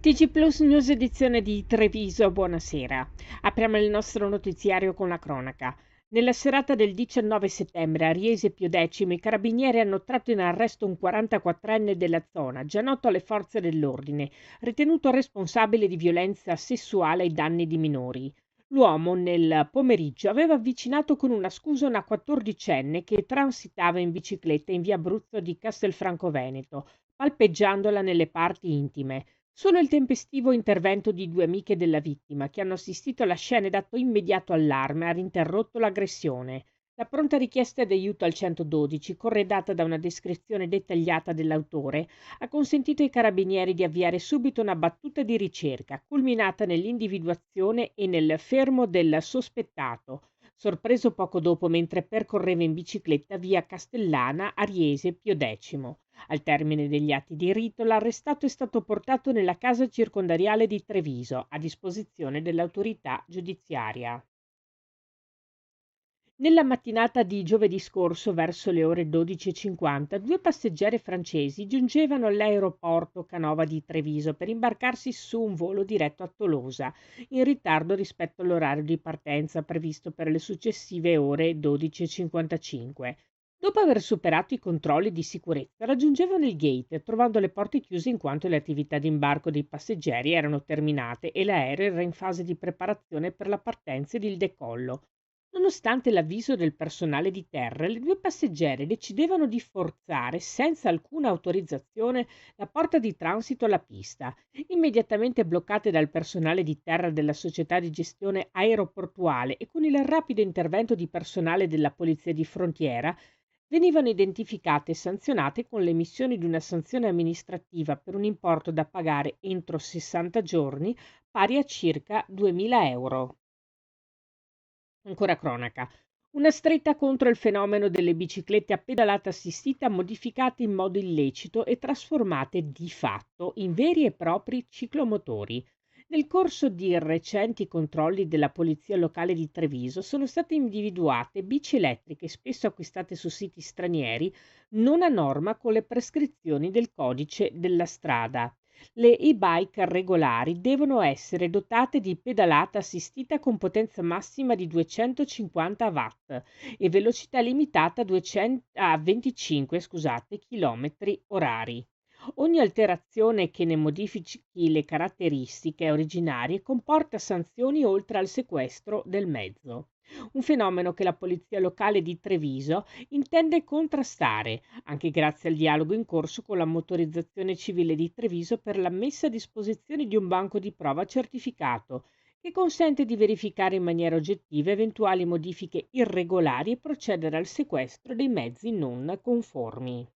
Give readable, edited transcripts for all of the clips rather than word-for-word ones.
TG Plus News edizione di Treviso, buonasera. Apriamo il nostro notiziario con la cronaca. Nella serata del 19 settembre a Riese Pio X i carabinieri hanno tratto in arresto un 44enne della zona, già noto alle forze dell'ordine, ritenuto responsabile di violenza sessuale ai danni di minori. L'uomo nel pomeriggio aveva avvicinato con una scusa una 14enne che transitava in bicicletta in via Abruzzo di Castelfranco Veneto, palpeggiandola nelle parti intime. Solo il tempestivo intervento di due amiche della vittima, che hanno assistito alla scena e dato immediato allarme, ha interrotto l'aggressione. La pronta richiesta di aiuto al 112, corredata da una descrizione dettagliata dell'autore, ha consentito ai carabinieri di avviare subito una battuta di ricerca, culminata nell'individuazione e nel fermo del sospettato, sorpreso poco dopo mentre percorreva in bicicletta via Castellana a Riese Pio X. Al termine degli atti di rito, l'arrestato è stato portato nella casa circondariale di Treviso, a disposizione dell'autorità giudiziaria. Nella mattinata di giovedì scorso, verso le ore 12:50, due passeggeri francesi giungevano all'aeroporto Canova di Treviso per imbarcarsi su un volo diretto a Tolosa, in ritardo rispetto all'orario di partenza previsto per le successive ore 12:55. Dopo aver superato i controlli di sicurezza, raggiungevano il gate, trovando le porte chiuse in quanto le attività di imbarco dei passeggeri erano terminate e l'aereo era in fase di preparazione per la partenza ed il decollo. Nonostante l'avviso del personale di terra, le due passeggere decidevano di forzare, senza alcuna autorizzazione, la porta di transito alla pista. Immediatamente bloccate dal personale di terra della società di gestione aeroportuale e con il rapido intervento di personale della polizia di frontiera, venivano identificate e sanzionate con l'emissione di una sanzione amministrativa per un importo da pagare entro 60 giorni pari a circa 2.000 euro. Ancora cronaca. Una stretta contro il fenomeno delle biciclette a pedalata assistita modificate in modo illecito e trasformate di fatto in veri e propri ciclomotori. Nel corso di recenti controlli della Polizia Locale di Treviso sono state individuate bici elettriche spesso acquistate su siti stranieri non a norma con le prescrizioni del codice della strada. Le e-bike regolari devono essere dotate di pedalata assistita con potenza massima di 250 watt e velocità limitata a 25, chilometri orari. Ogni alterazione che ne modifichi le caratteristiche originarie comporta sanzioni oltre al sequestro del mezzo. Un fenomeno che la polizia locale di Treviso intende contrastare, anche grazie al dialogo in corso con la Motorizzazione Civile di Treviso per la messa a disposizione di un banco di prova certificato che consente di verificare in maniera oggettiva eventuali modifiche irregolari e procedere al sequestro dei mezzi non conformi.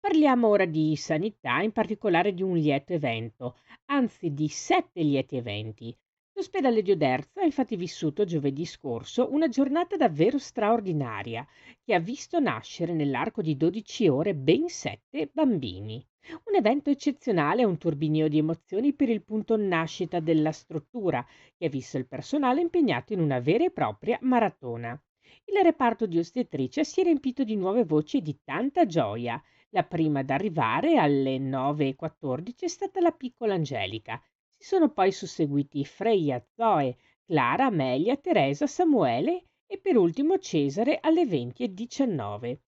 Parliamo ora di sanità, in particolare di un lieto evento, anzi di 7 lieti eventi. L'ospedale di Oderzo ha infatti vissuto giovedì scorso una giornata davvero straordinaria, che ha visto nascere nell'arco di 12 ore ben 7 bambini. Un evento eccezionale e un turbinio di emozioni per il punto nascita della struttura, che ha visto il personale impegnato in una vera e propria maratona. Il reparto di ostetricia si è riempito di nuove voci e di tanta gioia. La prima ad arrivare alle 9:14 è stata la piccola Angelica. Si sono poi susseguiti Freya, Zoe, Clara, Amelia, Teresa, Samuele e per ultimo Cesare alle 20:19.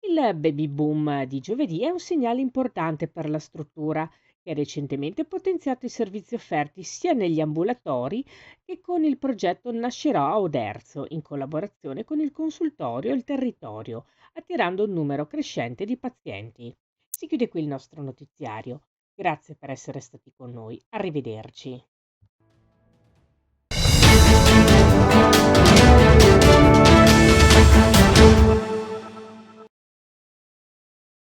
Il baby boom di giovedì è un segnale importante per la struttura, che ha recentemente potenziato i servizi offerti sia negli ambulatori che con il progetto Nascerò a Oderzo, in collaborazione con il consultorio e il territorio, attirando un numero crescente di pazienti. Si chiude qui il nostro notiziario. Grazie per essere stati con noi. Arrivederci.